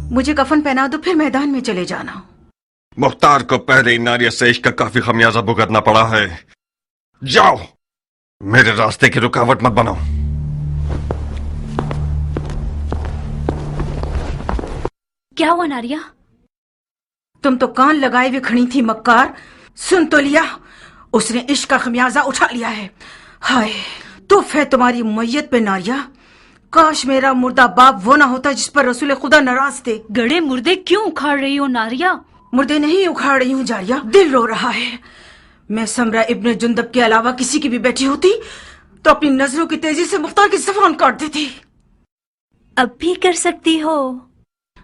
मुझे कफन पहना दो, फिर मैदान में चले जाना। मुख्तार को पहले नारिया से इश्क का काफी खमियाजा भुगतना पड़ा है। जाओ, मेरे रास्ते की रुकावट मत बनाओ। क्या हुआ नारिया? तुम तो कान लगाए हुए खड़ी थी मक्कार। सुन तो लिया, उसने इश्क का खमियाजा उठा लिया है। हाय तुफ है तुम्हारी मैयत पे नारिया। काश मेरा मुर्दा बाप वो ना होता जिस पर रसूल खुदा नाराज थे। गड़े मुर्दे क्यों उखाड़ रही हो नारिया? मुर्दे नहीं उखाड़ रही हूँ जारिया, दिल रो रहा है। मैं समरा इब्ने जुंदब के अलावा किसी की भी बेटी होती तो अपनी नजरों की तेजी से मुख्तार की ज़बान काट देती। अब भी कर सकती हो।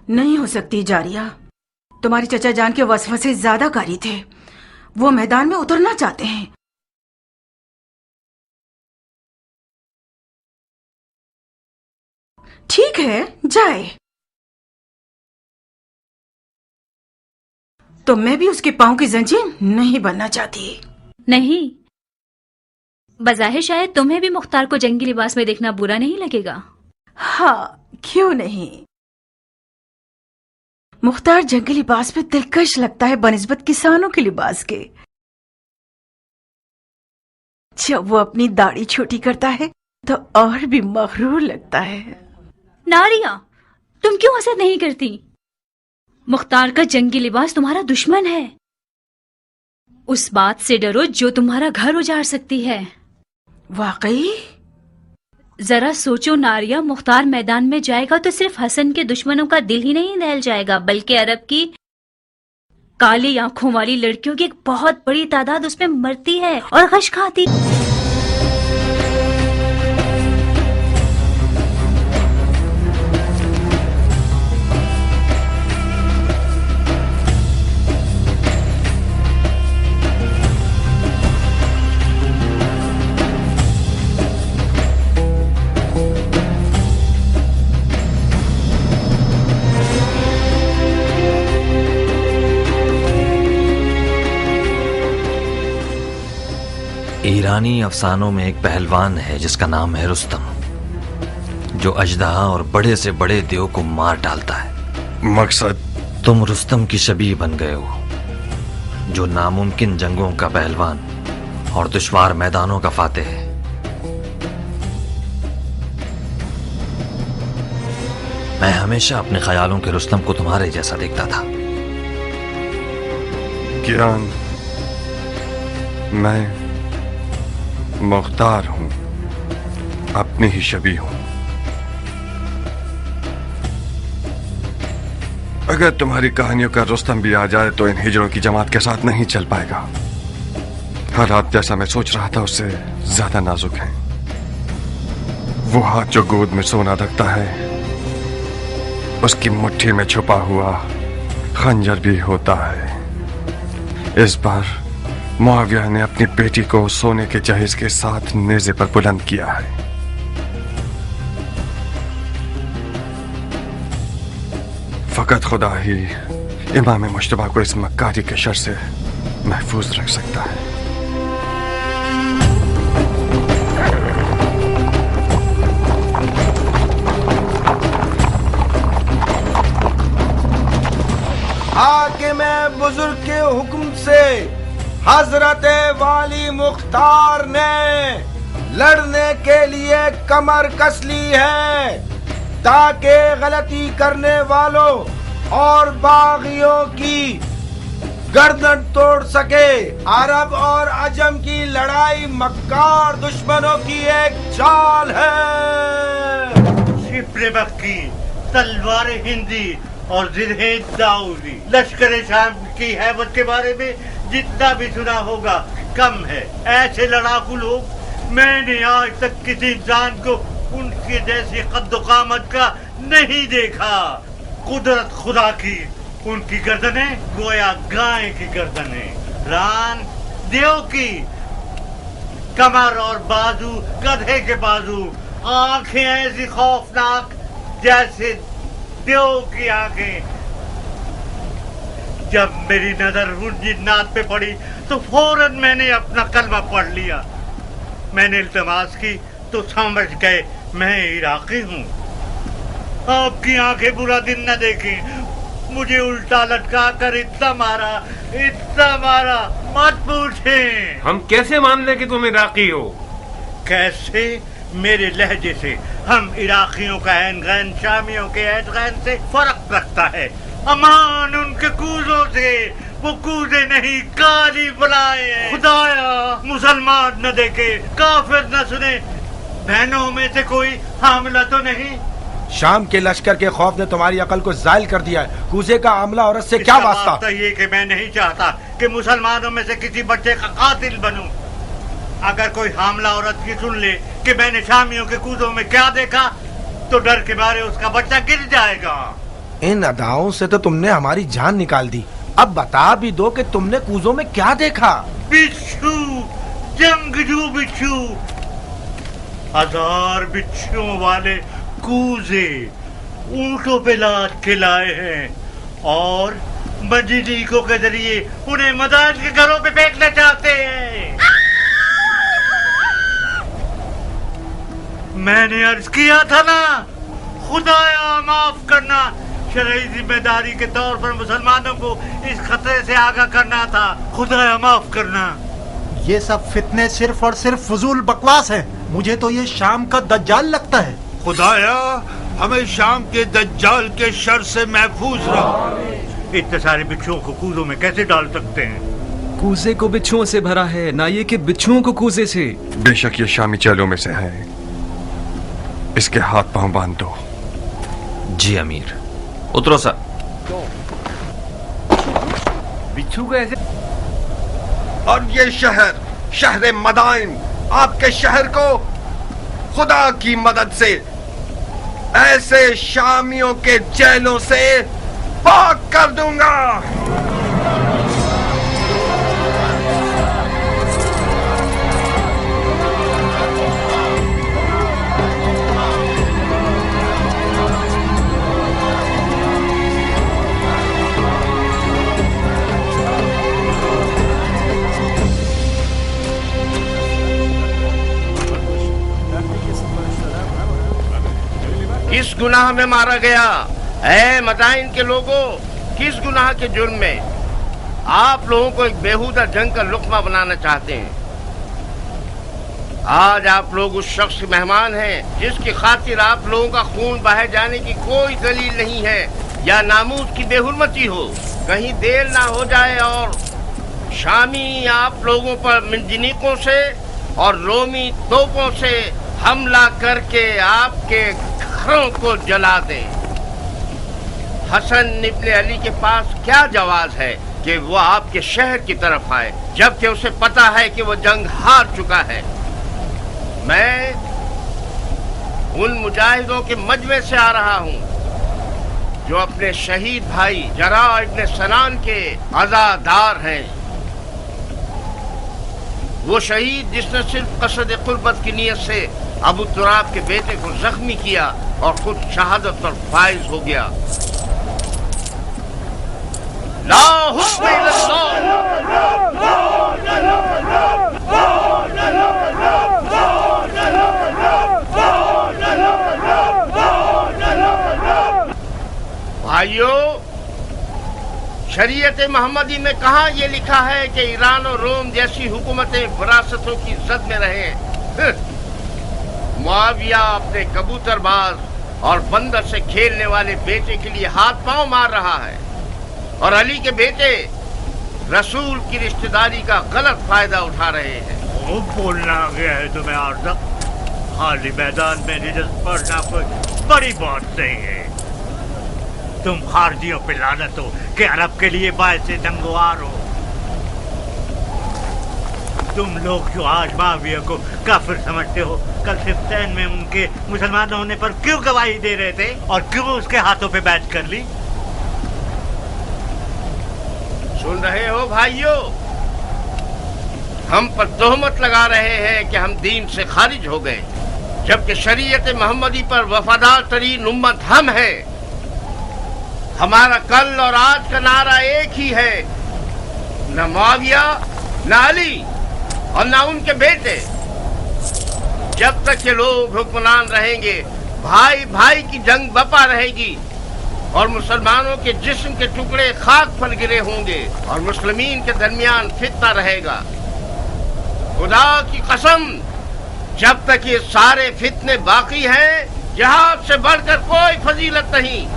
नहीं हो सकती जारिया, तुम्हारी चचा जान के वसवसे ज्यादा कारी थे। वो मैदान में उतरना चाहते हैं। ठीक है जाए, तो मैं भी उसके पांव की जंजीर नहीं बनना चाहती। नहीं, बज़ाहिर शायद तुम्हें भी मुख्तार को जंगी लिबास में देखना बुरा नहीं लगेगा। हाँ क्यों नहीं, मुख्तार जंगी लिबास में दिलकश लगता है बनिस्बत किसानों के लिबास के। जब वो अपनी दाढ़ी छोटी करता है तो और भी मगरूर लगता है। नारिया, तुम क्यों हसद नहीं करती? मुख्तार का जंगी लिबास तुम्हारा दुश्मन है। उस बात से डरो जो तुम्हारा घर उजाड़ सकती है। वाकई? जरा सोचो नारिया, मुख्तार मैदान में जाएगा तो सिर्फ हसन के दुश्मनों का दिल ही नहीं दहल जाएगा, बल्कि अरब की काली आंखों वाली लड़कियों की एक बहुत बड़ी तादाद उसमें मरती है और गश खाती। ईरानी अफसानों में एक पहलवान है जिसका नाम है रुस्तम, जो अजदहा और बड़े से बड़े देव को मार डालता है। मकसद? तुम रुस्तम की शबीह बन गए हो, जो नामुमकिन जंगों का पहलवान और दुश्वार मैदानों का फातेह है। मैं हमेशा अपने ख्यालों के रुस्तम को तुम्हारे जैसा देखता था। कियान, मैं मुख्तार हूं, अपनी ही शबीह हूं। अगर तुम्हारी कहानियों का रुस्तम भी आ जाए तो इन हिजड़ों की जमात के साथ नहीं चल पाएगा। हालात जैसा मैं सोच रहा था उससे ज्यादा नाजुक हैं। वो हाथ जो गोद में सोना रखता है, उसकी मुट्ठी में छुपा हुआ खंजर भी होता है। इस बार मुआविया ने अपनी बेटी को सोने के जहेज के साथ नेज़े पर बुलंद किया है। फकत खुदा ही इमाम मुश्तबा को इस मक्कारी के शर से महफूज रख सकता है। हाकिम बुजुर्ग के हुक्म से हजरत वाली मुख्तार ने लड़ने के लिए कमर कस ली है, ताकि गलती करने वालों और बागियों की गर्दन तोड़ सके। अरब और अजम की लड़ाई मक्कार दुश्मनों की एक चाल है। शिप्रे बक्की, तलवार हिंदी और जिरहे दाऊदी, लश्कर शाम की हैबत के बारे में जितना भी सुना होगा कम है। ऐसे लड़ाकू लोग मैंने आज तक किसी इंसान को उनके जैसी कद्दो-कामत का नहीं देखा। कुदरत खुदा की, उनकी गर्दनें गोया गाय की गर्दनें, रान देव की, कमर और बाजू गधे के बाजू, आंखें ऐसी खौफनाक जैसे देव की आंखें। जब मेरी नजर उन जिन्नात पे पड़ी तो फौरन मैंने अपना कलमा पढ़ लिया। मैंने इल्तमास की तो समझ गए मैं इराकी हूँ। आपकी आंखें बुरा दिन न देखें। मुझे उल्टा लटका कर इतना मारा, मत पूछें। हम कैसे मान लें कि तुम इराकी हो? कैसे? मेरे लहजे से। हम इराकियों का ऐन गैन शामियों के ऐन गैन से फर्क रखता है। अमान उनके कूजों से, वो कूजे नहीं काली बुलाए हैं। खुदाया मुसलमान न देखे, काफिर न सुने, बहनों में से कोई हामिला तो नहीं? शाम के लश्कर के खौफ ने तुम्हारी अकल को जायल कर दिया है। कूजे का आमला औरत से क्या वास्ता? तो ये कि मैं नहीं चाहता कि मुसलमानों में से किसी बच्चे का कातिल बनूं। अगर कोई हामला औरत की सुन ले कि मैंने शामियों के कूजों में क्या देखा, तो डर के मारे उसका बच्चा गिर जाएगा। इन अदाओं से तो तुमने हमारी जान निकाल दी। अब बता भी दो कि तुमने कूजों में क्या देखा? बिच्छू, जंगजू बिच्छू, 1000 बिच्छुओं वाले कूजे ऊंटों पे लाद के लाए हैं और मजीदीकों के जरिए उन्हें मदान के घरों पे फेंकना चाहते हैं। मैंने अर्ज किया था ना, खुदाया माफ करना, शरई जिम्मेदारी के तौर पर मुसलमानों को इस खतरे से आगाह करना था। खुदाया माफ करना। ये सब फितने सिर्फ और सिर्फ फजूल बकवास है। मुझे तो ये शाम का दज्जाल लगता है। खुदाया हमें शाम के दज्जाल के शर से महफूज रहो। इतने सारे बिच्छुओं को कूजों में कैसे डाल सकते हैं? कूजे को बिच्छुओं से भरा है, ना ये कि बिच्छुओं को कूजे से। बेशक ये शामी चेलों में से है। इसके हाथ पांव बांध दो। जी अमीर। उतरो सर। बिच्छू कैसे? और ये शहर मदाइन, आपके शहर को खुदा की मदद से ऐसे शामियों के जेलों से पाक कर दूंगा। किस गुनाह में मारा गया? ऐ मदाइन के लोगों, किस गुनाह के जुर्म में? आप लोगों को एक बेहुदा जंग का लुक्मा बनाना चाहते हैं। आज आप लोग उस शख्स के मेहमान हैं जिसकी खातिर आप लोगों का खून बहाए जाने की कोई दलील नहीं है या नामूस की बेहुरमती हो। कहीं देर ना हो जाए और शामी आप लोगों पर मिंजनीकों से और रोमी तोपों से हमला करके आपके घरों को जला दे। हसन इब्ने अली के पास क्या जवाज है कि वो आपके शहर की तरफ आए, जबकि उसे पता है कि वो जंग हार चुका है। मैं उन मुजाहिदों के मजमे से आ रहा हूँ जो अपने शहीद भाई जरा इब्ने सनान के अज़ादार हैं। वो शहीद जिसने सिर्फ कसद कुर्बत की नीयत से अबू तुराब के बेटे को जख्मी किया और खुद शहादत पर फाइज हो गया। ला हुक्म भाइयों, शरीयत मोहम्मदी में कहाँ ये लिखा है कि ईरान और रोम जैसी हुकूमतें विरासतों की जद में रहें? मुआविया अपने कबूतरबाज और बंदर से खेलने वाले बेटे के लिए हाथ पांव मार रहा है और अली के बेटे रसूल की रिश्तेदारी का गलत फायदा उठा रहे हैं। वो बोलना आ गया है तुम्हें आर्ज़ा? खाली मैदान में रिजल्ट पढ़ना कोई बड़ी बात नहीं है। तुम खारजियों पे लानत हो कि अरब के लिए बायस नंगवार हो। तुम लोग जो आज माविया को काफिर समझते हो, कल सिफ्तैन में उनके मुसलमान होने पर क्यों गवाही दे रहे थे और क्यों उसके हाथों पे बैठ कर ली? सुन रहे हो भाइयों, हम पर तोहमत लगा रहे हैं कि हम दीन से खारिज हो गए, जबकि शरीयत मोहम्मदी पर वफादार तरीन उम्मत हम हैं। हमारा कल और आज का नारा एक ही है, न मुआविया, न अली और न उनके बेटे। जब तक ये लोग हुक्मरान रहेंगे, भाई भाई की जंग बपा रहेगी और मुसलमानों के जिस्म के टुकड़े खाक पर गिरे होंगे और मुस्लिमीन के दरमियान फितना रहेगा। खुदा की कसम, जब तक ये सारे फितने बाकी हैं, जिहाद से बढ़कर कोई फजीलत नहीं।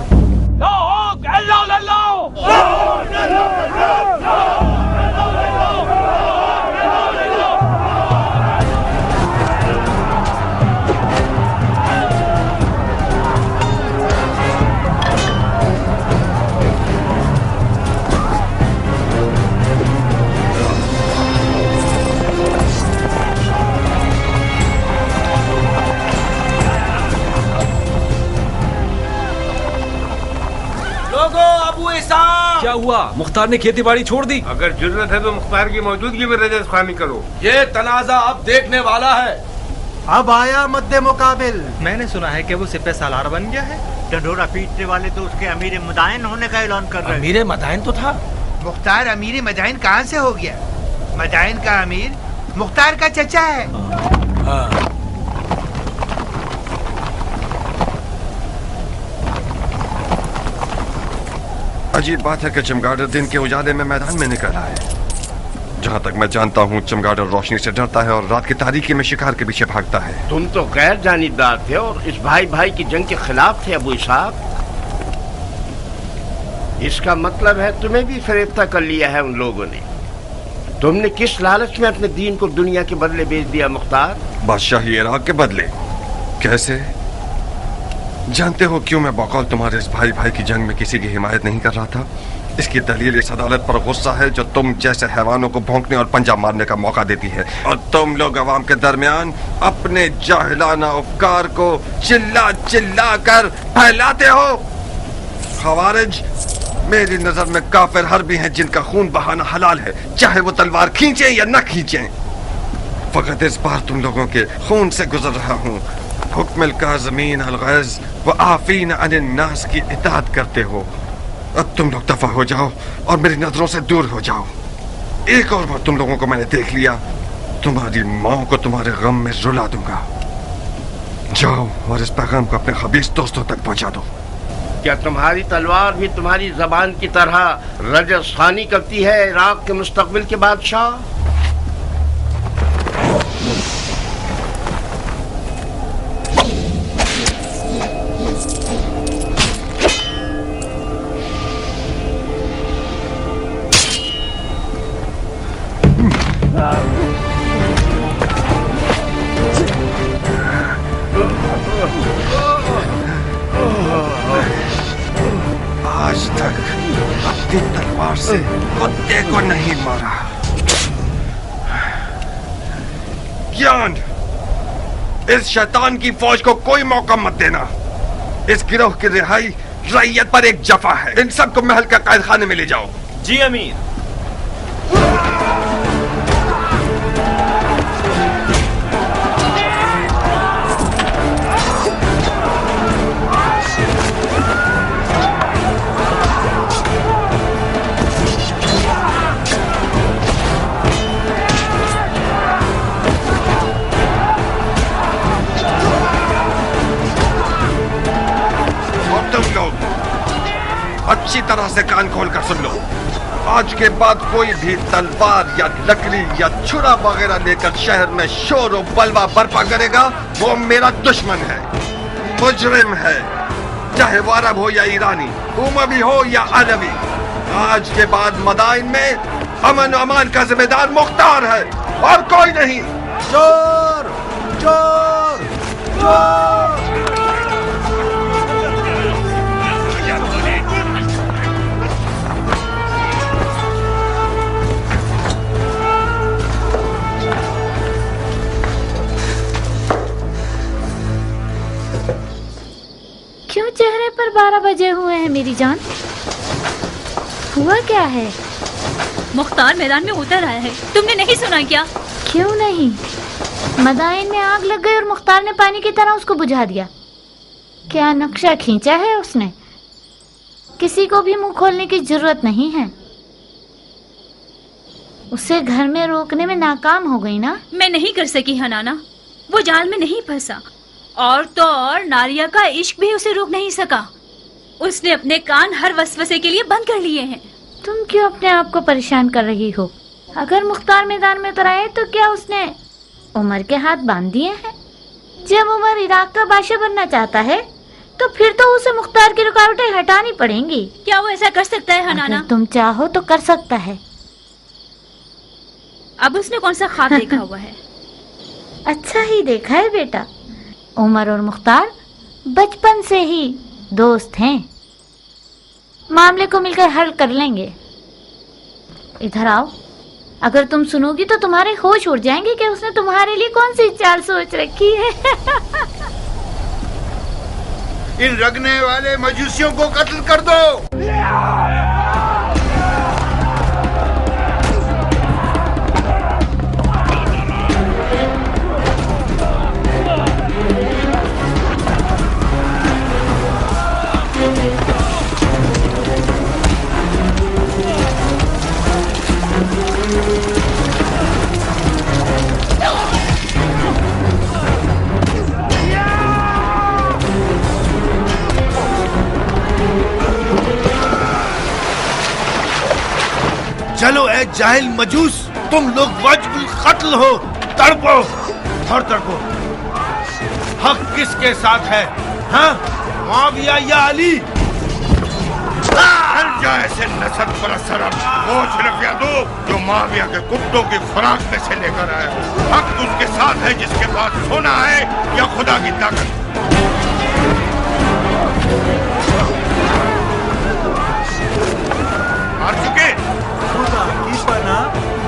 क्या हुआ? मुख्तार ने खेती बाड़ी छोड़ दी? अगर जरूरत है तो मुख्तार की मौजूदगी में रजत खानी करो। ये तनाजा अब देखने वाला है। अब आया मद्दे मुकाबिल। मैंने सुना है कि वो सिपह सालार बन गया है। ढंढोरा पीटने वाले तो उसके अमीर मदाइन होने का ऐलान कर रहे हैं। अमीर मदाइन तो था। मुख्तार अमीर मदाइन कहाँ से हो गया? मदाइन का अमीर मुख्तार का चचा है। हाँ। अजीब बात है कि चमगादड़ दिन के उजाले में मैदान में निकला है। जहाँ तक मैं जानता हूँ, चमगादड़ रोशनी से डरता है और रात की तारीकी में शिकार के पीछे भागता है। तुम तो गैर जानिबदार थे और इस भाई भाई की जंग के खिलाफ थे अबू इसहाक। इसका मतलब है तुम्हें भी फरेफ्ता कर लिया है उन लोगों ने। तुमने किस लालच में अपने दीन को दुनिया के बदले बेच दिया मुख्तार? बादशाही इराक के बदले? कैसे? जानते हो क्यों मैं बकौल तुम्हारे इस भाई भाई की जंग में किसी की हिमायत नहीं कर रहा था? इसकी दलील इस अदालत पर गुस्सा है जो तुम जैसे हैवानों को भौंकने और पंजा मारने का मौका देती है, और तुम लोग अवाम के दरमियान अपने जाहिलाना उपकार को चिल्ला चिल्ला कर फैलाते हो। खवारिज मेरी नजर में काफिर हर्बी हैं जिनका खून बहाना हलाल है, चाहे वो तलवार खींचे या न खींचे। फकत इस बार तुम लोगों के खून से गुजर रहा हूँ। हुक्म काज़मीन अल-गैज़ व आफ़ीन अनिन नास की इताअत करते हो। अब तुम लोग दफा हो जाओ और मेरी नजरों से दूर हो जाओ। एक और बार तुम लोगों को मैंने देख लिया, तुम्हारी माँ को तुम्हारे गम में रुला दूंगा। जाओ और इस पैगाम को अपने खबीस दोस्तों तक पहुंचा दो। क्या तुम्हारी तलवार भी तुम्हारी जबान की तरह रजस्खानी करती है इराक के मुस्तकबिल के बादशाह? आज तक अपनी तलवार से कुत्ते को नहीं मारा। ज्ञान, इस शैतान की फौज को कोई मौका मत देना। इस गिरोह की रिहाई रैयत पर एक जफा है। इन सबको महल के कैद खाने में ले जाओ। जी अमीर। अच्छी तरह से कान खोल कर सुन लो। आज के बाद कोई भी तलवार या लकड़ी या छुरा वगैरह लेकर शहर में शोर और बलवा बर्पा करेगा, वो मेरा दुश्मन है, मुजरिम है, चाहे वो अरब हो या ईरानी, उमवी हो या अरबी। आज के बाद मदाइन में अमन और अमान का जिम्मेदार मुख्तार है और कोई नहीं। चोर चोर चोर। क्यों चेहरे पर 12 बजे हुए हैं मेरी जान? हुआ क्या है? मुख्तार मैदान में उतर आया है, तुमने नहीं सुना क्या? क्यों नहीं? मदाइन में आग लग गई और मुख्तार ने पानी की तरह उसको बुझा दिया। क्या नक्शा खींचा है उसने? किसी को भी मुंह खोलने की जरूरत नहीं है। उसे घर में रोकने में नाकाम हो गई ना? मैं नहीं कर सकी हनाना, वो जाल में नहीं फंसा और तो और नारिया का इश्क भी उसे रोक नहीं सका। उसने अपने कान हर वसवसे के लिए बंद कर लिए हैं। तुम क्यों अपने आप को परेशान कर रही हो? अगर मुख्तार मैदान में उतर आए तो क्या उसने उमर के हाथ बांध दिए हैं? जब उमर इराक का बादशाह बनना चाहता है तो फिर तो उसे मुख्तार की रुकावटें हटानी पड़ेंगी। क्या वो ऐसा कर सकता है हनाना? अगर तुम चाहो तो कर सकता है। अब उसने कौन सा ख्वाब देखा हुआ है? अच्छा ही देखा है बेटा। उमर और मुख्तार बचपन से ही दोस्त हैं। मामले को मिलकर हल कर लेंगे। इधर आओ। अगर तुम सुनोगी तो तुम्हारे होश उड़ जाएंगे कि उसने तुम्हारे लिए कौन सी चाल सोच रखी है। इन रगने वाले मजूसियों को कत्ल कर दो। चलो ए जाहिल मजूस, तुम लोग वजबुल कत्ल हो। तड़पो, थर तड़पो। हक किसके साथ है? हाँ, मुआविया या अली? हर जाए से नसब पर असर वो सिर्फ यादव जो मुआविया के कुत्तों की खुराक में से लेकर आया। हक उसके साथ है जिसके पास सोना है या खुदा की ताकत। मार चुके खुदा की पनाह,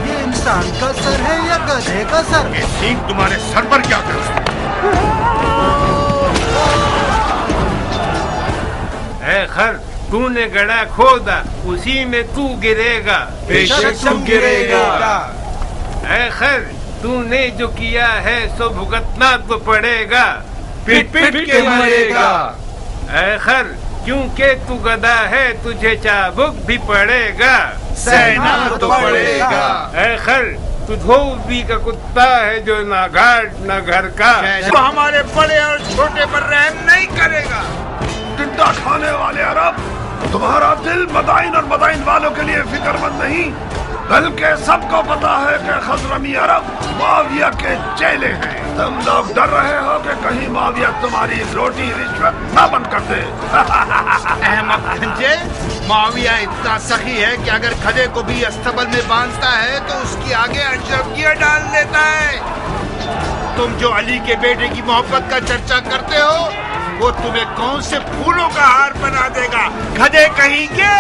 ये इंसान का सर है या गधे का सर? ये सींग तुम्हारे सर पर क्या कर रहा है? खर, तूने गड़ा खोदा, उसी में तू गिरेगा। बेशक तुम गिरेगा। है खर, तूने जो किया है सो भुगतना तो पड़ेगा। पिट पिट के मरेगा। है खर, क्योंकि तू गधा है तुझे चाबुक भी पड़ेगा। सहना तो पड़ेगा। है खर, तू धोबी का कुत्ता है जो ना घाट ना घर का। तो हमारे बड़े और छोटे पर रहम नहीं करेगा। टिड्डा खाने वाले अरब, तुम्हारा दिल मदाइन और मदाइन वालों के लिए फिक्रमंद नहीं, बल्कि सबको पता है कि खजरमी अरब मुआविया के चेले हैं। तुम लोग डर रहे हो कि कहीं मुआविया तुम्हारी रोटी रिश्वत न बंद कर दे। अहमद गंजे, मुआविया इतना सखी है कि अगर खदे को भी अस्तबल में बांधता है तो उसकी आगे अशरफियां डाल देता है। तुम जो अली के बेटे की मोहब्बत का चर्चा करते हो, वो तुम्हें कौन से फूलों का हार बना देगा? खदे कहेंगे।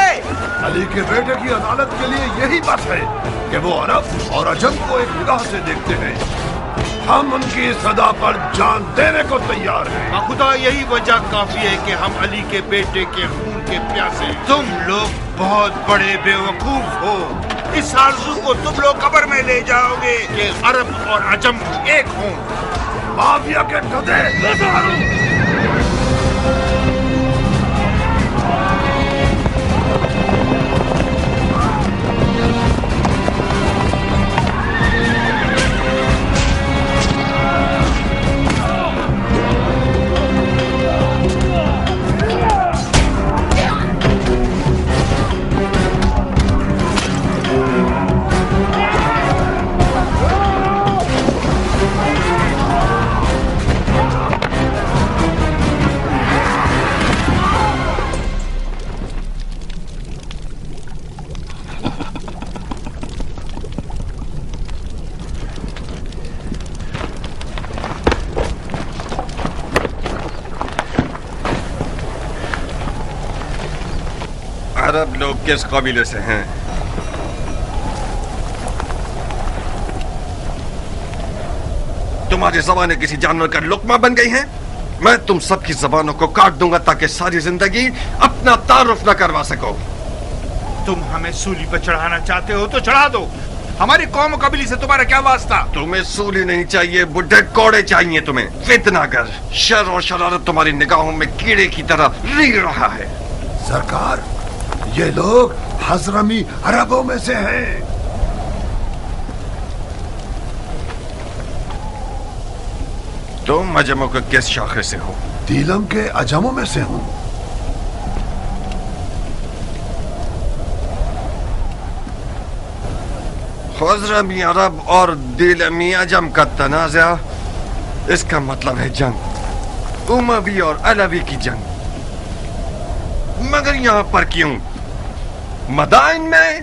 अली के बेटे की अदालत के लिए यही बस है कि वो अरब और अजम को एक निगाह से देखते हैं। हम उनकी सदा पर जान देने को तैयार हैं। खुदा, यही वजह काफी है कि हम अली के बेटे के खून के प्यासे। तुम लोग बहुत बड़े बेवकूफ हो। इस आरज़ू को तुम लोग कब्र में ले जाओगे कि अरब और अजम एक हों। मुआविया के गधे। अरब लोग किस कबीले से हैं? तुम्हारी जबानें किसी जानवर का लुक्मा बन गई हैं? मैं तुम सबकी जबानों को काट दूंगा ताकि सारी जिंदगी अपना तारुफ न करवा सको। तुम हमें सूली पर चढ़ाना चाहते हो तो चढ़ा दो। हमारी कौम कबीले से तुम्हारा क्या वास्ता? तुम्हें सूली नहीं चाहिए, बुढ़े कोड़े चाहिए तुम्हें। फितनागर, शर और शरारत तुम्हारी निगाहों में कीड़े की तरह रींग रहा है। सरकार, ये लोग हजरमी अरबों में से हैं। तुम अजमों के किस शाखे से हो? दीलम के अजमों में से हूँ। खुज़रमी अरब और दिलमी अजम का तनाज़ा, इसका मतलब है जंग, उमवी और अलवी की जंग। मगर यहां पर क्यों? मदाइन में,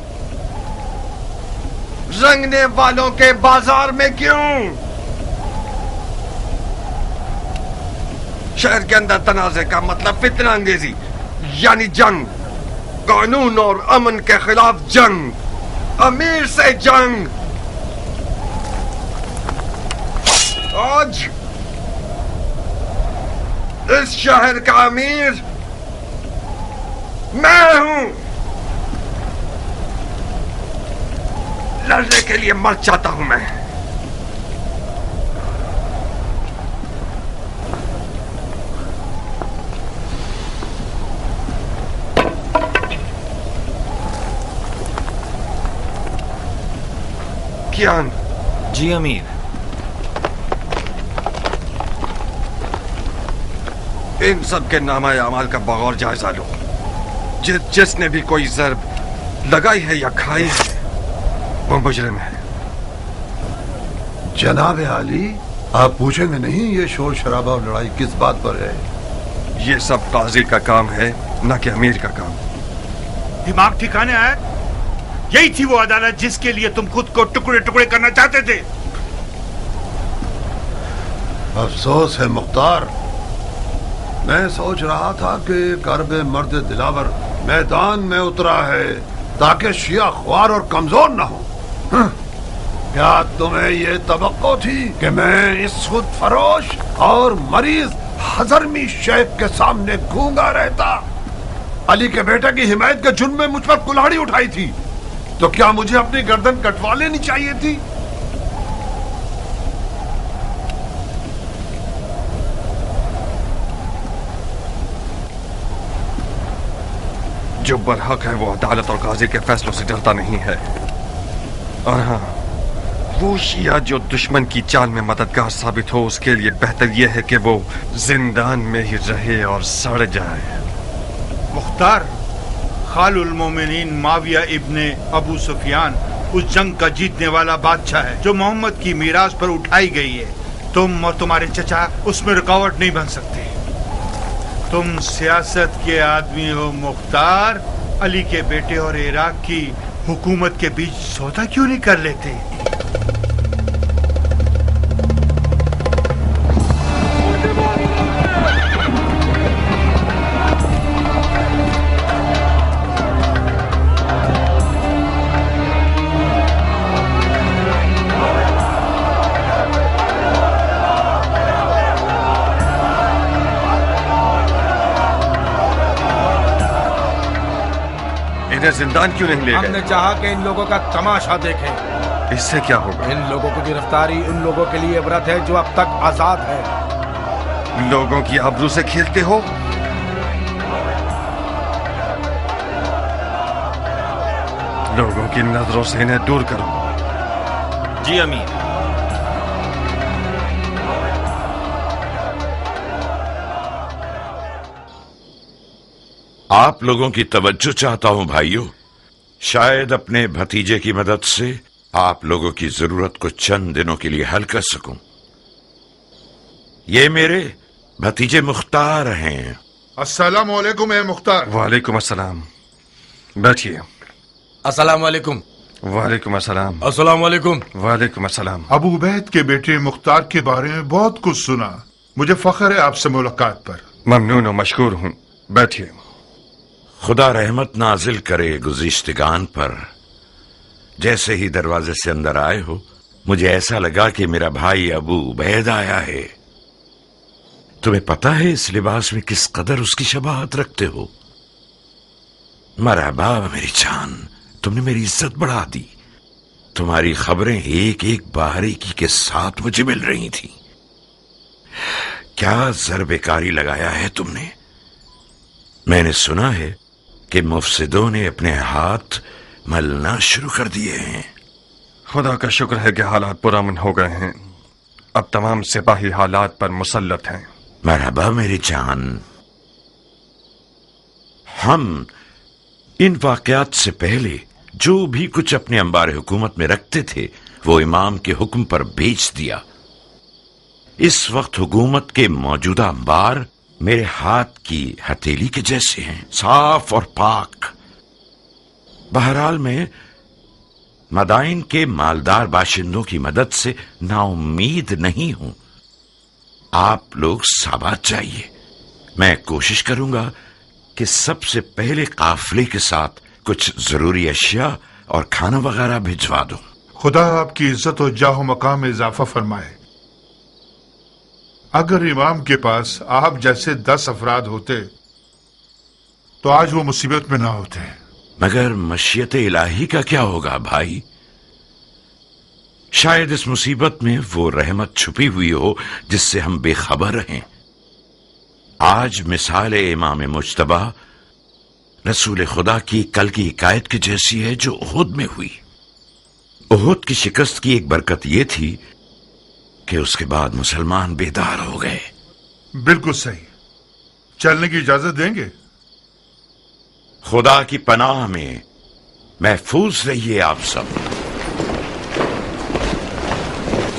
रंगने वालों के बाजार में क्यों? शहर के अंदर तनाज़े का मतलब फितना अंगेजी, यानी जंग, कानून और अमन के खिलाफ जंग, अमीर से जंग। आज इस शहर का अमीर मैं हूं। लड़ने के लिए मर जाता हूं मैं। कियान। जी अमीर। इन सब के नामा अमाल का बगौर जायजा लो। जिसने भी कोई ज़र्ब लगाई है या खाई है वो मुजरिम है। जनाब आली, आप पूछेंगे नहीं ये शोर शराबा और लड़ाई किस बात पर है? ये सब काजी का काम है, न कि अमीर का काम। दिमाग ठिकाने आया? यही थी वो अदालत जिसके लिए तुम खुद को टुकड़े टुकड़े करना चाहते थे। अफसोस है मुख्तार, मैं सोच रहा था कि कर्ब मर्द दिलावर मैदान में उतरा है ताकि शिया ख्वार और कमजोर न हो। क्या तुम्हें ये तवक्को थी कि मैं इस खुद फरोश और मरीज हजरमी शेख के सामने गूंगा रहता? अली के बेटे की हिमायत के जुर्म में मुझ पर कुल्हाड़ी उठाई थी, तो क्या मुझे अपनी गर्दन कटवा लेनी चाहिए थी? जो बरहक है वो अदालत और काजी के फैसलों से डरता नहीं है। और हाँ, वो शिया जो दुश्मन की चाल में मददगार साबित हो, उसके लिए बेहतर यह है कि वो जिंदान में ही रहे और सड़ जाए। मुख्तार, खालुल मोमिनीन माविया इब्ने अबू सुफियान उस जंग का जीतने वाला बादशाह है जो मोहम्मद की मीरास पर उठाई गई है। तुम और तुम्हारे चचा उसमें रुकावट नहीं बन सकते। तुम सियासत के आदमी हो मुख्तार। अली के बेटे और इराक की हुकूमत के बीच सौदा क्यों नहीं कर लेते? इन्हें जिंदान क्यों नहीं ले गए? हमने चाहा कि इन लोगों का तमाशा देखें। इससे क्या होगा? इन लोगों की गिरफ्तारी उन लोगों के लिए इबरत है जो अब तक आजाद है। लोगों की आबरू से खेलते हो? लोगों की नजरों से इन्हें दूर करो। जी अमीर। आप लोगों की तवज्जो चाहता हूं भाइयों। शायद अपने भतीजे की मदद से आप लोगों की जरूरत को चंद दिनों के लिए हल कर सकूं। ये मेरे भतीजे मुख्तार हैं। अस्सलाम वालेकुम है मुख्तार। वालेकुम अस्सलाम। बैठिए। अस्सलाम वालेकुम। वालेकुम अस्सलाम। अस्सलाम वालेकुम। वालेकुम अस्सलाम। अबू उबैद के बेटे मुख्तार के बारे में बहुत कुछ सुना। मुझे फख्र है आपसे मुलाकात पर। ममनून और मशकूर हूं। बैठिए। खुदा रहमत नाजिल करे गुज़िश्तगान पर। जैसे ही दरवाजे से अंदर आए हो, मुझे ऐसा लगा कि मेरा भाई अबू उबैद आया है। तुम्हें पता है इस लिबास में किस कदर उसकी शबाहत रखते हो? मरहबा मेरी जान, तुमने मेरी इज्जत बढ़ा दी। तुम्हारी खबरें एक एक बारीकी के साथ मुझे मिल रही थी। क्या ज़र्ब-ए-कारी लगाया है तुमने? मैंने सुना है कि मुफसिदों ने अपने हाथ मलना शुरू कर दिए हैं। खुदा का शुक्र है कि हालात पुरअमन हो गए हैं। अब तमाम सिपाही हालात पर मुसल्लत हैं। मरहबा मेरी जान। हम इन वाकयात से पहले जो भी कुछ अपने अंबार हुकूमत में रखते थे वो इमाम के हुक्म पर बेच दिया। इस वक्त हुकूमत के मौजूदा अंबार मेरे हाथ की हथेली के जैसे हैं, साफ और पाक। बहरहाल मैं मदाइन के मालदार बाशिंदों की मदद से नाउम्मीद नहीं हूं। आप लोग साबात चाहिए। मैं कोशिश करूंगा कि सबसे पहले काफिले के साथ कुछ जरूरी अशिया और खाना वगैरह भिजवा दूं। खुदा आपकी इज्जत और जाहो मकाम में इजाफा फरमाए। अगर इमाम के पास आप जैसे 10 अफराद होते तो आज वो मुसीबत में ना होते। मगर मशीयत इलाही का क्या होगा भाई? शायद इस मुसीबत में वो रहमत छुपी हुई हो जिससे हम बेखबर रहें। आज मिसाल इमाम मुज्तबा रसूल खुदा की कल की हिकायत की जैसी है जो उहुद में हुई। उहुद की शिकस्त की एक बरकत यह थी कि उसके बाद मुसलमान बेदार हो गए। बिल्कुल सही। चलने की इजाजत देंगे? खुदा की पनाह में महफूज रहिए आप सब।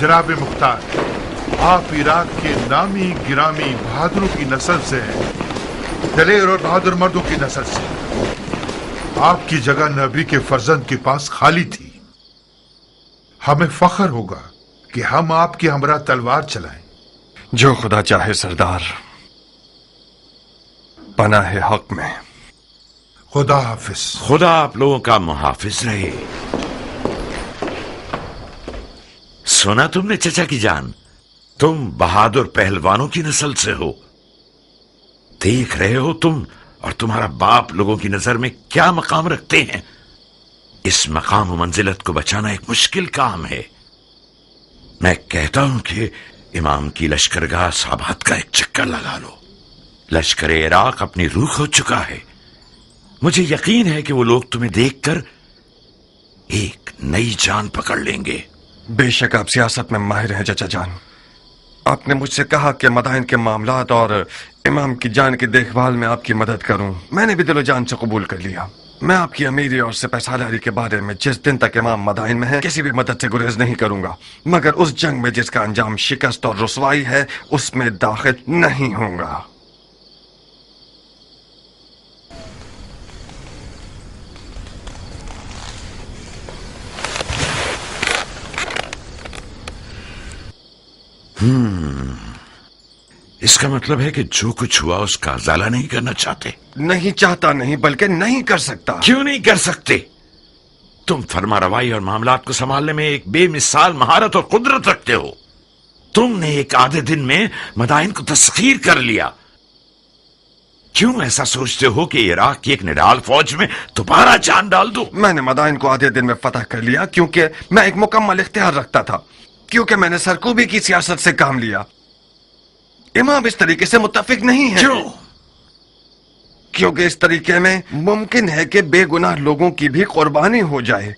जनाब मुख्तार, आप इराक के नामी गिरामी बहादुरों की नस्ल से हैं, दलेर और बहादुर मर्दों की नस्ल से। आपकी जगह नबी के फर्जंद के पास खाली थी। हमें फख्र होगा कि हम आपके हमरा तलवार चलाएं। जो खुदा चाहे सरदार, पनाह हक में। खुदा हाफिज। खुदा आप लोगों का मुहाफिज रहे। सुना तुमने चचा की जान, तुम बहादुर पहलवानों की नस्ल से हो। देख रहे हो तुम और तुम्हारा बाप लोगों की नजर में क्या मकाम रखते हैं। इस मकाम और मंजिलत को बचाना एक मुश्किल काम है। मैं कहता हूं कि इमाम की लश्करगाह साबात का एक चक्कर लगा लो। लश्कर इराक अपनी रूह खो चुका है। मुझे यकीन है कि वो लोग तुम्हें देखकर एक नई जान पकड़ लेंगे। बेशक आप सियासत में माहिर हैं चचा जान। आपने मुझसे कहा कि मदाइन के मामलात और इमाम की जान की देखभाल में आपकी मदद करूं। मैंने भी दिलो जान से कबूल कर लिया। मैं आपकी अमीरी और सिपहसालारी के बारे में जिस दिन तक इमाम मदाइन में है किसी भी मदद से गुरेज नहीं करूंगा, मगर उस जंग में जिसका अंजाम शिकस्त और रुसवाई है उसमें दाखिल नहीं होऊंगा। इसका मतलब है कि जो कुछ हुआ उसका उजाला नहीं करना चाहते। नहीं चाहता नहीं, बल्कि नहीं कर सकता। क्यों नहीं कर सकते? तुम फरमा रवाई और मामलात को संभालने में एक बेमिसाल महारत और कुदरत रखते हो। तुमने एक आधे दिन में मदाइन को तस्खीर कर लिया। क्यों ऐसा सोचते हो कि इराक की एक निडाल फौज में दोबारा जान डाल दो? मैंने मदाइन को आधे दिन में फतह कर लिया क्योंकि मैं एक मुकम्मल इख्तियार रखता था, क्योंकि मैंने सरकूबी की सियासत से काम लिया। इमाम इस तरीके से मुत्तफिक नहीं है। क्यों? क्योंकि इस तरीके में मुमकिन है कि बेगुनाह लोगों की भी कुर्बानी हो जाए।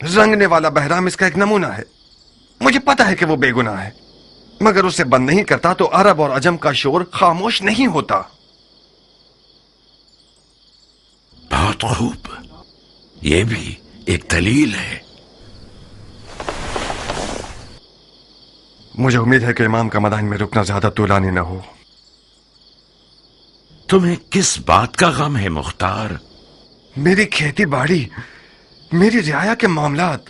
रंगने वाला बहराम इसका एक नमूना है। मुझे पता है कि वो बेगुनाह है, मगर उसे बंद नहीं करता तो अरब और अजम का शोर खामोश नहीं होता। बहुत खूब, यह भी एक दलील है। मुझे उम्मीद है कि इमाम का मदाइन में रुकना ज्यादा तूलानी न हो। तुम्हें किस बात का गम है मुख्तार? मेरी खेती बाड़ी, मेरी रियाया के मामलात।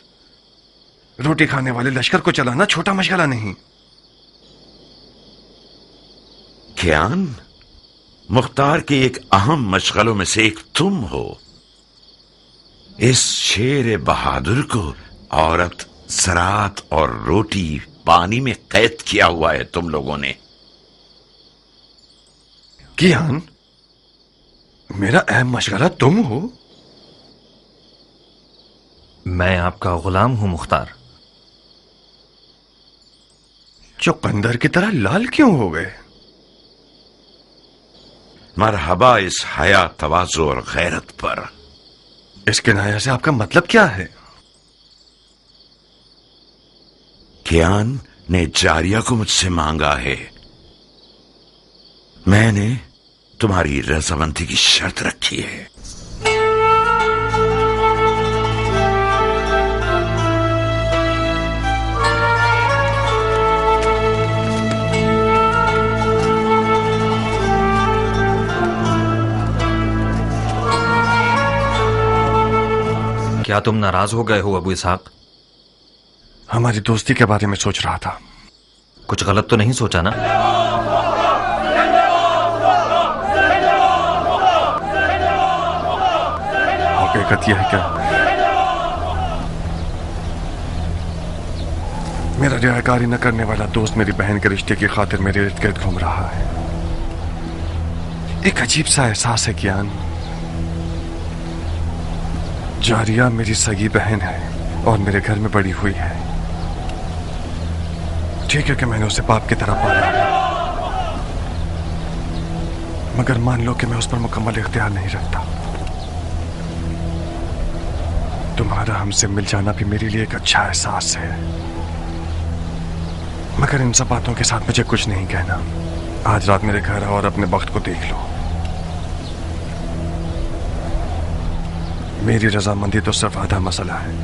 रोटी खाने वाले लश्कर को चलाना छोटा मशगला नहीं। कियान, मुख्तार के एक अहम मशगलों में से एक तुम हो। इस शेर बहादुर को औरत, ज़राअत और रोटी पानी में कैद किया हुआ है तुम लोगों ने। कियान, मेरा अहम मशगला तुम हो? मैं आपका गुलाम हूं मुख्तार। चुकंदर की तरह लाल क्यों हो गए? मरहबा इस हया, तवाज़ु और गैरत पर। इस किनाया से आपका मतलब क्या है? कियान ने जारिया को मुझसे मांगा है। मैंने तुम्हारी रजामंदी की शर्त रखी है। क्या तुम नाराज हो गए हो अबू इसहाक? हमारी दोस्ती के बारे में सोच रहा था। कुछ गलत तो नहीं सोचा ना? हकीकत यह है क्या मेरा रियाकारी न करने वाला दोस्त मेरी बहन के रिश्ते की खातिर मेरे इर्द गिर्द घूम रहा है। एक अजीब सा एहसास है कियान। जारिया मेरी सगी बहन है और मेरे घर में बड़ी हुई है। ठीक है कि मैंने उसे बाप की तरह पाला है, मगर मान लो कि मैं उस पर मुकम्मल इख्तियार नहीं रखता। तुम्हारा हमसे मिल जाना भी मेरे लिए एक अच्छा एहसास है, मगर इन सब बातों के साथ मुझे कुछ नहीं कहना। आज रात मेरे घर आओ और अपने वक्त को देख लो। मेरी रजामंदी तो सिर्फ आधा मसला है।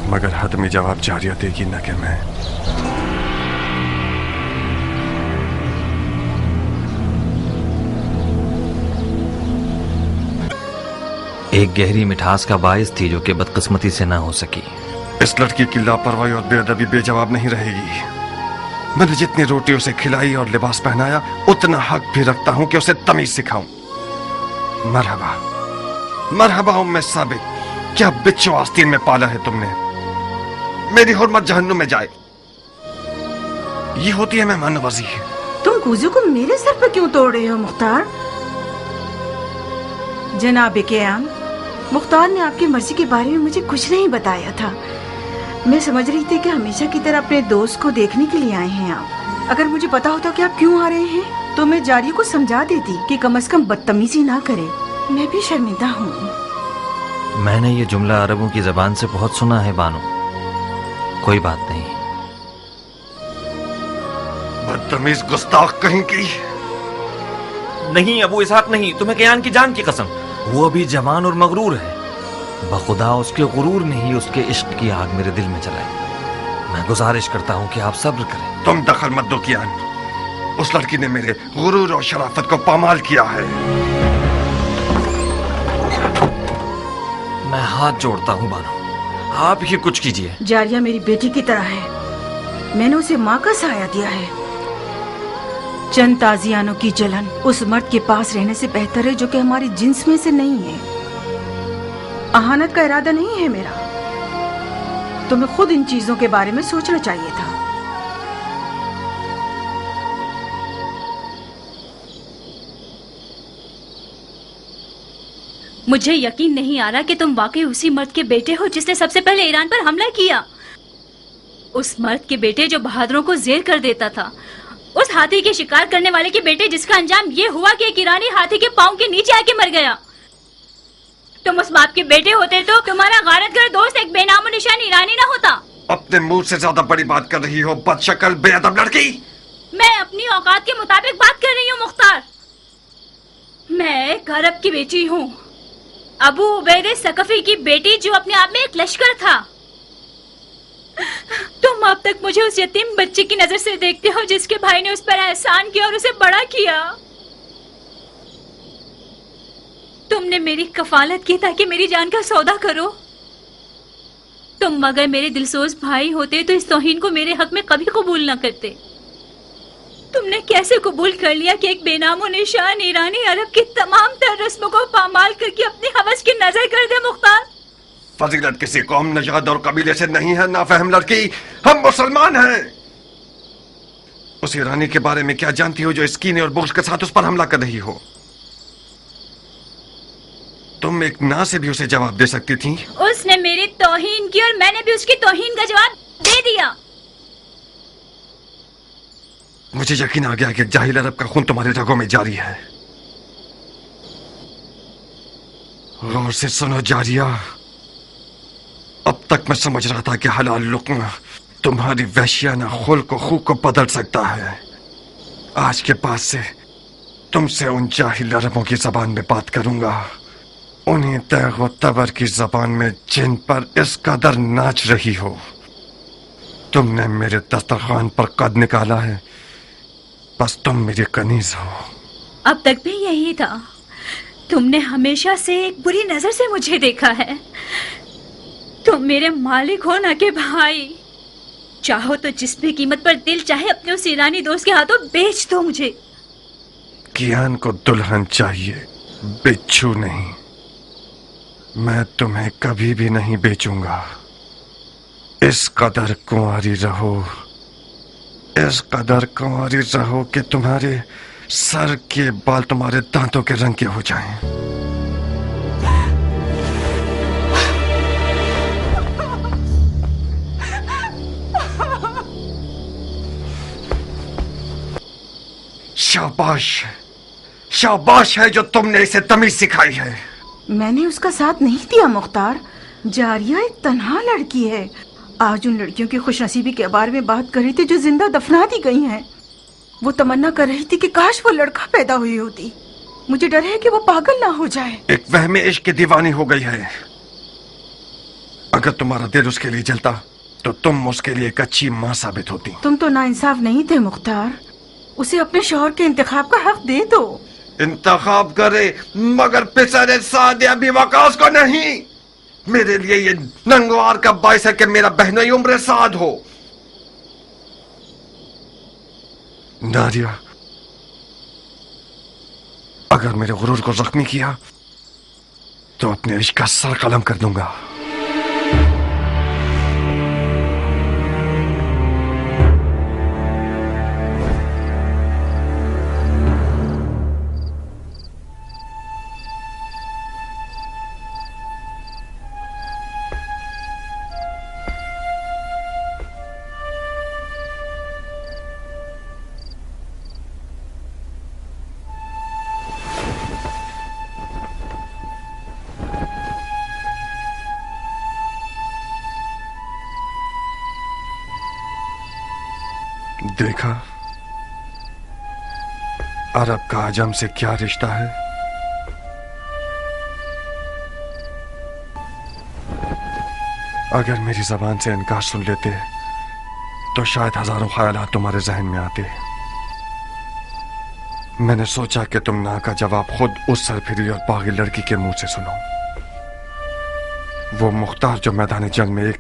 मगर हतमी जवाब जारिया देगी न कि मैं। एक गहरी मिठास का बायस थी जो कि बदकिस्मती से ना हो सकी। इस लड़की की लापरवाही और बेअदबी बेजवाब नहीं रहेगी। मैंने जितनी रोटी उसे खिलाई और लिबास पहनाया, उतना हक भी रखता हूं कि उसे तमीज सिखाऊं। मरहबा मरहबा उम्मे साबिक, क्या बिच्छू आस्तीन में पाला है तुमने। मेरी हुर्मत जहन्नुम में जाए। ये होती है मेहमान नवाजी। तुम कुजू को मेरे सर पर क्यों तोड़ रहे हो मुख्तार? जनाब कियान, मुख्तार ने आपकी मर्जी के बारे में मुझे कुछ नहीं बताया था। मैं समझ रही थी कि हमेशा की तरह अपने दोस्त को देखने के लिए आए हैं आप। अगर मुझे पता होता कि आप क्यों आ रहे हैं तो मैं जारिया को समझा देती कि कम से कम बदतमीजी ना करे। मैं भी शर्मिंदा हूँ। मैंने ये जुमला अरबों की जबान से बहुत सुना है बानो। कोई बात नहीं। बदतमीज गुस्ताख कहीं की। नहीं अबू इसहाक नहीं, तुम्हें कियान की जान की कसम। वो अभी जवान और मगरूर है। बखुदा उसके गुरूर ने ही उसके इश्क की आग मेरे दिल में जलाई। मैं गुजारिश करता हूँ कि आप सब्र करें। तुम दखल मत दो कियान। उस लड़की ने मेरे गुरूर और शराफत को पामाल किया है। मैं हाथ जोड़ता हूँ बानो, आप ही कुछ कीजिए। जारिया मेरी बेटी की तरह है। मैंने उसे माँ का साया दिया है। चंद ताजियानों की जलन उस मर्द के पास रहने से बेहतर है जो कि हमारी जिन्स में से नहीं है। अहानत का इरादा नहीं है मेरा। तुम्हें खुद इन चीजों के बारे में सोचना चाहिए था। मुझे यकीन नहीं आ रहा कि तुम वाकई उसी मर्द के बेटे हो जिसने सबसे पहले ईरान पर हमला किया। उस मर्द के बेटे जो बहादुरों को जेर कर देता था। उस हाथी के शिकार करने वाले के बेटे जिसका अंजाम ये हुआ कि एक ईरानी हाथी के पांव के नीचे आके मर गया। तुम उस बाप के बेटे होते तो तुम्हारा गारतगर दोस्त एक बेनामो निशान ईरानी ना होता। अपने मुंह से ज्यादा बड़ी बात कर रही हो बदशक्ल बेअदब लड़की। मैं अपनी औकात के मुताबिक बात कर रही हूँ मुख्तार। मैं एक अरब की बेटी हूँ, अबू उबैदे सकफी की बेटी, जो अपने आप में एक लश्कर था। तुम अब तक मुझे उस यतीम बच्चे की नजर से देखते हो जिसके भाई ने उस पर एहसान किया और उसे बड़ा किया। तुमने मेरी कफालत की ताकि मेरी जान का सौदा करो। तुम अगर मेरे दिलसोज भाई होते तो इस तौहीन को मेरे हक में कभी कबूल न करते। तुमने कैसे कबूल कर लिया कि एक बेनामो निशान ईरानी अरब की तमाम तर रस्मों को पामाल करके अपनी हवस की नजर कर दे मुख्तार? फजीलत किसी कौम, नजाद और कबीले से नहीं है नाफहम लड़की। हम मुसलमान हैं। उस ईरानी के बारे में क्या जानती हो जो इस कीने और बुग़्ज़ के साथ उस पर हमला कर रही हो? तुम एक ना से भी उसे जवाब दे सकती थी। उसने मेरी तौहीन की और मैंने भी उसकी तौहीन का जवाब दे दिया। मुझे यकीन आ गया कि जाहिल अरब का खून तुम्हारे रगों में जारी है। गौर से सुनो जारिया, तक मैं समझ रहा था कि हलाल लुक्मा तुम्हारी वहशियाना खुल को खूब को बदल सकता है, आज के बाद से तुमसे उन जाहिल अरबों की जबान में बात करूंगा, उन्हीं तैग व तबर की जबान में जिन पर इस कदर नाच रही हो। तुमने मेरे दस्तरखान पर कद निकाला है, बस तुम मेरी कनीज हो। अब तक भी यही था, तुमने हमेशा से एक बुरी नजर से मुझे देखा है। तुम मेरे मालिक हो ना कि भाई। चाहो तो जिस भी कीमत पर दिल चाहे अपने उस ईरानी दोस्त के हाथों बेच दो मुझे। कियान को दुल्हन चाहिए, बिच्छू नहीं। मैं तुम्हें कभी भी नहीं बेचूंगा। इस कदर कुंवारी रहो, इस कदर कुंवारी रहो कि तुम्हारे सर के बाल तुम्हारे दांतों के रंग के हो जाएं। शाबाश, शाबाश है जो तुमने इसे तमीज सिखाई है। मैंने उसका साथ नहीं दिया मुख्तार। जारिया एक तन्हा लड़की है। आज उन लड़कियों की खुशनसीबी के बारे में बात कर रही थी जो जिंदा दफना दी गई हैं। वो तमन्ना कर रही थी कि काश वो लड़का पैदा हुई होती। मुझे डर है कि वो पागल ना हो जाए। एक वहमे इश्क की दीवानी हो गई है। अगर तुम्हारा दिल उसके लिए जलता तो तुम उसके लिए एक अच्छी माँ साबित होती। तुम तो नाइंसाफ नहीं थे मुख्तार। उसे अपने शौहर के इंतखाब का हक दे दो। इंतखाब करे मगर पिसरे सादे अभी वकास को नहीं। मेरे लिए ये नंगवार का बाइस है कि मेरा बहनोई उम्र साद हो। नारिया, अगर मेरे गुरूर को जख्मी किया तो अपने इश्क का सर कलम कर दूंगा। देखा अरब का आजम से क्या रिश्ता है। अगर मेरी जबान से इनकार सुन लेते तो शायद हजारों ख्यालात तुम्हारे जहन में आते। मैंने सोचा कि तुम ना का जवाब खुद उस सरफिरी और बागी लड़की के मुंह से सुनो। वो मुख्तार जो मैदान जंग में एक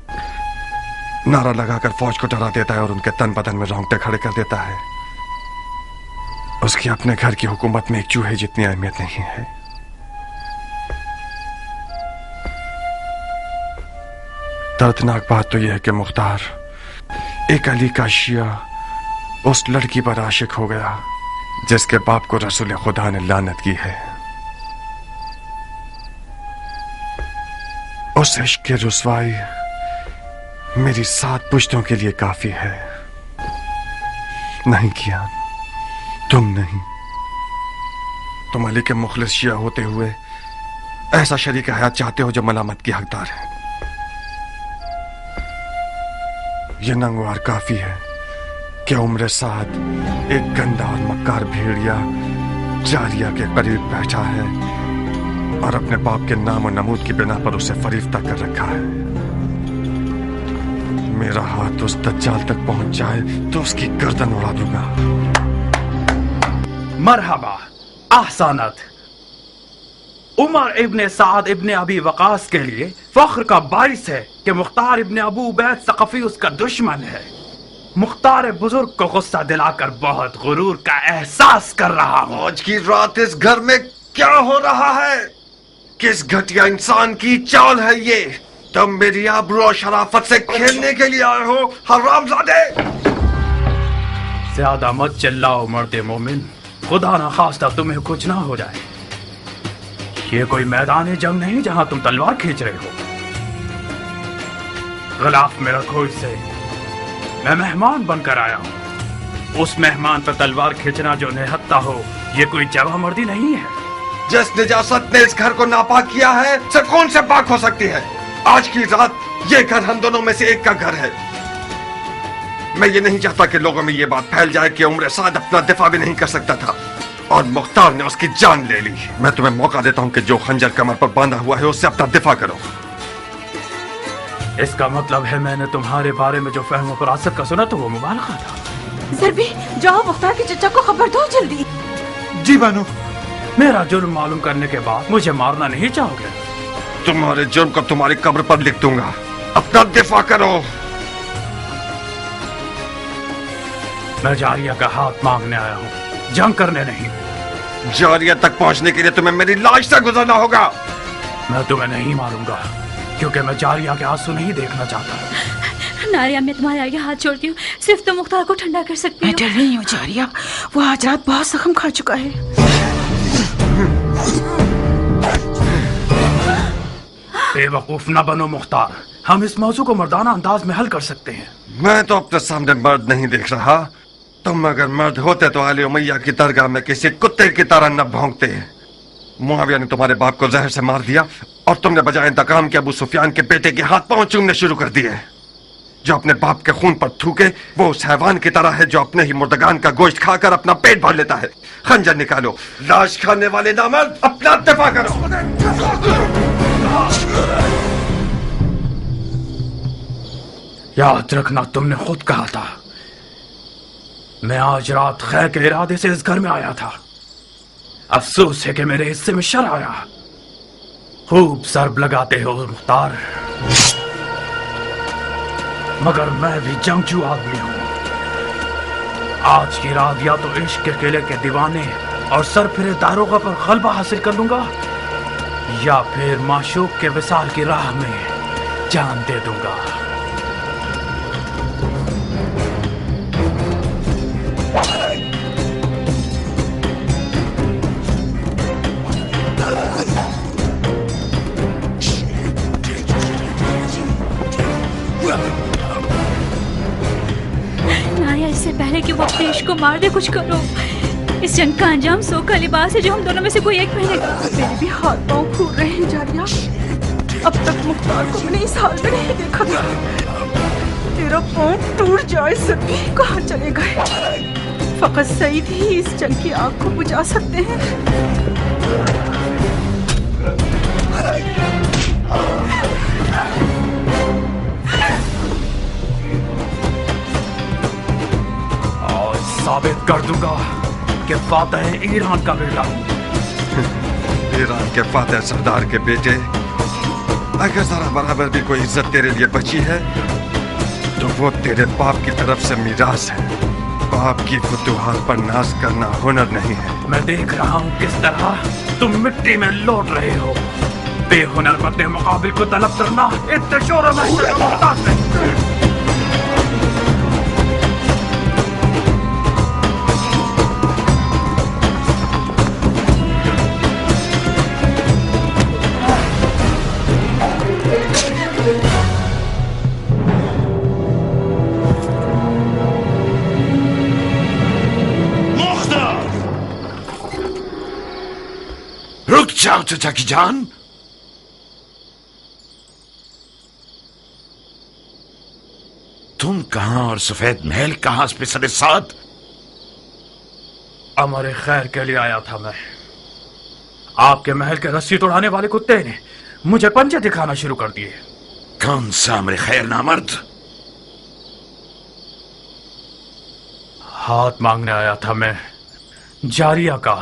नारा लगाकर फौज को डरा देता है और उनके तन बदन में रोंगटे खड़े कर देता है, उसकी अपने घर की हुकूमत में एक चूहे जितनी अहमियत नहीं है। दर्दनाक बात तो यह है कि मुख्तार एक अली का शिया उस लड़की पर आशिक हो गया जिसके बाप को रसूल खुदा ने लानत की है। उस इश्क की रुसवाई मेरी 7 पुश्तों के लिए काफी है। नहीं किया, तुम नहीं। तुम अली के मुखलिस शिया होते हुए ऐसा शरीक हयात चाहते हो जो मलामत की हकदार है। यह नंगवार काफी है कि उम्र साद एक गंदा और मक्कार भेड़िया जारिया के करीब बैठा है और अपने बाप के नाम और नमूद की बिना पर उसे फरीफ्ता कर रखा है। मेरा हाथ उस दज्जाल तक पहुंच जाए तो उसकी गर्दन उड़ा दूंगा। मरहबा, ahsanat। उमर इब्ने साद इब्ने अबी वकास के लिए फख्र का बारिश है कि मुख्तार इब्ने अबू उबैद सक़फ़ी उसका दुश्मन है। मुख्तार बुजुर्ग को गुस्सा दिलाकर बहुत गुरूर का एहसास कर रहा हूँ। आज की रात इस घर में क्या हो रहा है? किस घटिया इंसान की चाल है ये? तुम मेरी आबरू और शराफत से खेलने के लिए आए हो हरामजादे। ज्यादा मत चिल्लाओ मर्दे मोमिन, खुदा ना खास्ता तुम्हें कुछ ना हो जाए। ये कोई मैदान जंग नहीं जहां तुम तलवार खींच रहे हो। गिलाफ में रखो इसे। मैं मेहमान बनकर आया हूँ। उस मेहमान पर तलवार खींचना जो निहत्ता हो, ये कोई जवां मर्दी नहीं है। जिस निजासत ने इस घर को नापाक किया है, से कौन से पाक हो सकती है? आज की रात ये घर हम दोनों में से एक का घर है। मैं ये नहीं चाहता कि लोगों में ये बात फैल जाए कि उम्र साद अपना दिफा भी नहीं कर सकता था और मुख्तार ने उसकी जान ले ली। मैं तुम्हें मौका देता हूं कि जो खंजर कमर पर बांधा हुआ है उससे अपना दिफा करो। इसका मतलब है मैंने तुम्हारे बारे में जो फहम फरासत का सुना तो वो मुबालगा था। ज़रबी, जाओ मुख्तार के चचा को खबर दो जल्दी। जी बानो। मेरा जुर्म मालूम करने के बाद मुझे मारना नहीं चाहोगे? तुम्हारे जुर्म को तुम्हारी कब्र पर लिख दूंगा। अपना दिफा करो। मैं जारिया का हाथ मांगने आया हूँ, जंग करने नहीं। जारिया तक पहुँचने के लिए तुम्हें मेरी लाश से गुजरना होगा। मैं तुम्हें नहीं मारूंगा क्योंकि मैं जारिया के आंसू नहीं देखना चाहता। नारिया, मैं तुम्हारे आगे हाथ जोड़ती हूँ, सिर्फ तुम मुख्तार को ठंडा कर सकती हो। मैं डर रही हूँ जारिया, वो आज रात बहुत जख्म खा चुका है। बेवकूफ न बनो मुख्तार, हम इस मौजू को मर्दाना अंदाज में हल कर सकते हैं। मैं तो अपने सामने मर्द नहीं देख रहा। तुम अगर मर्द होते तो आले उमैया की दरगाह में किसी कुत्ते की तरह न भौंकते। मुआविया ने तुम्हारे बाप को जहर से मार दिया और तुमने बजाय इंतकाम के अबू सुफियान के बेटे के हाथ पांव चूमने शुरू कर दिए। जो अपने बाप के खून पर थूके वो उस हैवान की तरह है जो अपने ही मुर्दगान का गोश्त खाकर अपना पेट भर लेता है। खंजर निकालो, लाश खाने वाले नामर्द, अपना दिफा करो। याद रखना, तुमने खुद कहा था। मैं आज रात खैर के इरादे से इस घर में आया था। अफसोस है कि मेरे हिस्से में शर आया। खूब सरब लगाते हो मुख्तार, मगर मैं भी जंगजू आदमी हूं। आज की रात या तो इश्क के किले के दीवाने और सरफिरे दारोगा पर गलबा हासिल कर लूंगा या फिर माशूक के विसाल की राह में जान दे दूंगा। नारिया, इससे पहले कि वो अपने इश्क को मार दे, कुछ करो। इस जंग का अंजाम सो का लिबास है जो हम दोनों में से कोई एक पहनेगा। मेरे भी हाथ पांव फूल रहे हैं जारिया। अब तक मुख्तार को मैंने इस हाल में नहीं देखा था। तेरा पांव टूट जाए ज़रबी, कहाँ चले गए? फकत सईद ही इस जंग की आग को बुझा सकते हैं। और साबित कर दूंगा कि फातह ईरान का बेटा हूं। ईरान के फातह सरदार के बेटे, अगर जरा बराबर भी कोई इज्जत तेरे लिए बची है तो वो तेरे बाप की तरफ से मीरास है। बाप की फुतूहात पर नाज करना हुनर नहीं है। मैं देख रहा हूँ किस तरह तुम मिट्टी में लौट रहे हो। बेहुनर अपने मुकाबिल को तलब करना इतने शोर में मुमताज है। रुक जाओ चचा की जान। तुम कहां और सफेद महल कहां पे सरे साथ? अमर खैर के लिए आया था मैं। आपके महल के रस्सी तोड़ाने वाले कुत्ते ने मुझे पंजे दिखाना शुरू कर दिए। कौन सा अमर खैर नामर्द? हाथ मांगने आया था मैं, जारिया का।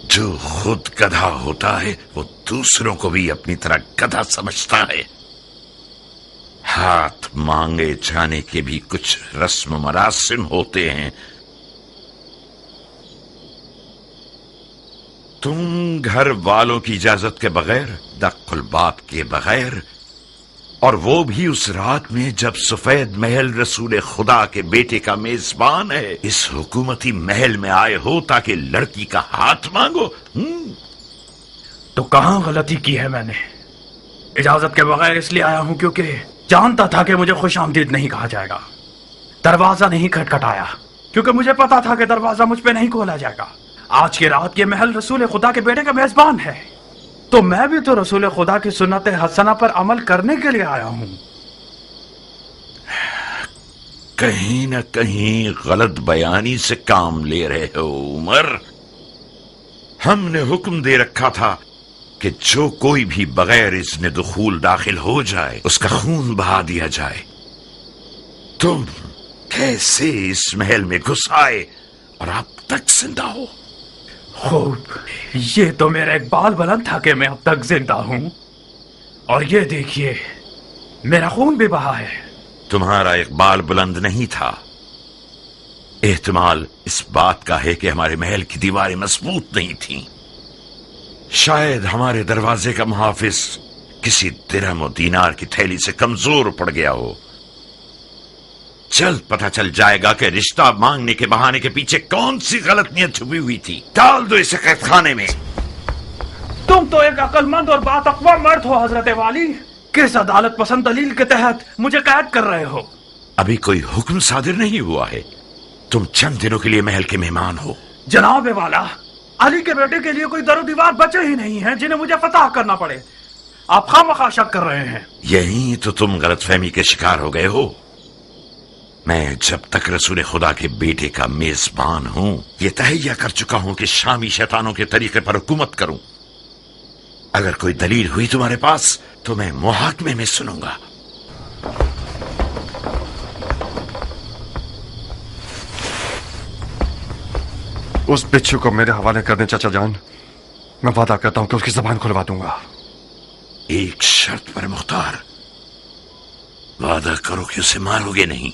जो खुद गधा होता है वो दूसरों को भी अपनी तरह गधा समझता है। हाथ मांगे जाने के भी कुछ रस्म मरासिम होते हैं। तुम घर वालों की इजाजत के बगैर, दक्कुल बाप के बगैर, और वो भी उस रात में जब सफेद महल रसूल खुदा के बेटे का मेजबान है, इस हुकूमती महल में आए हो ताकि लड़की का हाथ मांगो। तो कहां गलती की है मैंने? इजाजत के बगैर इसलिए आया हूं क्योंकि जानता था कि मुझे खुशामदीद नहीं कहा जाएगा। दरवाजा नहीं खटखटाया क्योंकि मुझे पता था कि दरवाजा मुझ पे नहीं खोला जाएगा। आज की रात ये महल रसूल खुदा के बेटे का मेजबान है, तो मैं भी तो रसूल खुदा की सुन्नत हसना पर अमल करने के लिए आया हूं। कहीं न कहीं गलत बयानी से काम ले रहे हो उमर। हमने हुक्म दे रखा था कि जो कोई भी बगैर इज़्न दुखूल दाखिल हो जाए उसका खून बहा दिया जाए। तुम कैसे इस महल में घुस आए और अब तक जिंदा हो? खूब, ये तो मेरा एक बाल बुलंद था कि मैं अब तक जिंदा हूं, और ये देखिए मेरा खून भी बहा है। तुम्हारा इकबाल बुलंद नहीं था। एहतमाल इस बात का है कि हमारे महल की दीवारें मजबूत नहीं थीं। शायद हमारे दरवाजे का मुहाफिज किसी दिरहम और दीनार की थैली से कमजोर पड़ गया हो। जल्द पता चल जाएगा कि रिश्ता मांगने के बहाने के पीछे कौन सी गलत नीयत छुपी हुई थी। डाल दो इसे कैदखाने में। तुम तो एक अक्लमंद और बातकवा मर्द हो हजरत वाली। किस अदालत पसंद दलील के तहत मुझे कैद कर रहे हो? अभी कोई हुक्म सादिर नहीं हुआ है। तुम चंद दिनों के लिए महल के मेहमान हो। जनाब वाला, अली के बेटे के लिए कोई दरो दीवार बचे ही नहीं है जिन्हें मुझे फतह करना पड़े। आप खामखा शक कर रहे हैं। यही तो तुम गलतफहमी के शिकार हो गए हो। मैं जब तक रसूल खुदा के बेटे का मेजबान हूं, यह तहैया कर चुका हूं कि शामी शैतानों के तरीके पर हुकूमत करूं। अगर कोई दलील हुई तुम्हारे पास तो मैं मुहाकमे में सुनूंगा। उस बिच्छू को मेरे हवाले कर दें चाचा जान। मैं वादा करता हूं कि उसकी जबान खुलवा दूंगा। एक शर्त पर मुख्तार, वादा करो कि उसे मारोगे नहीं।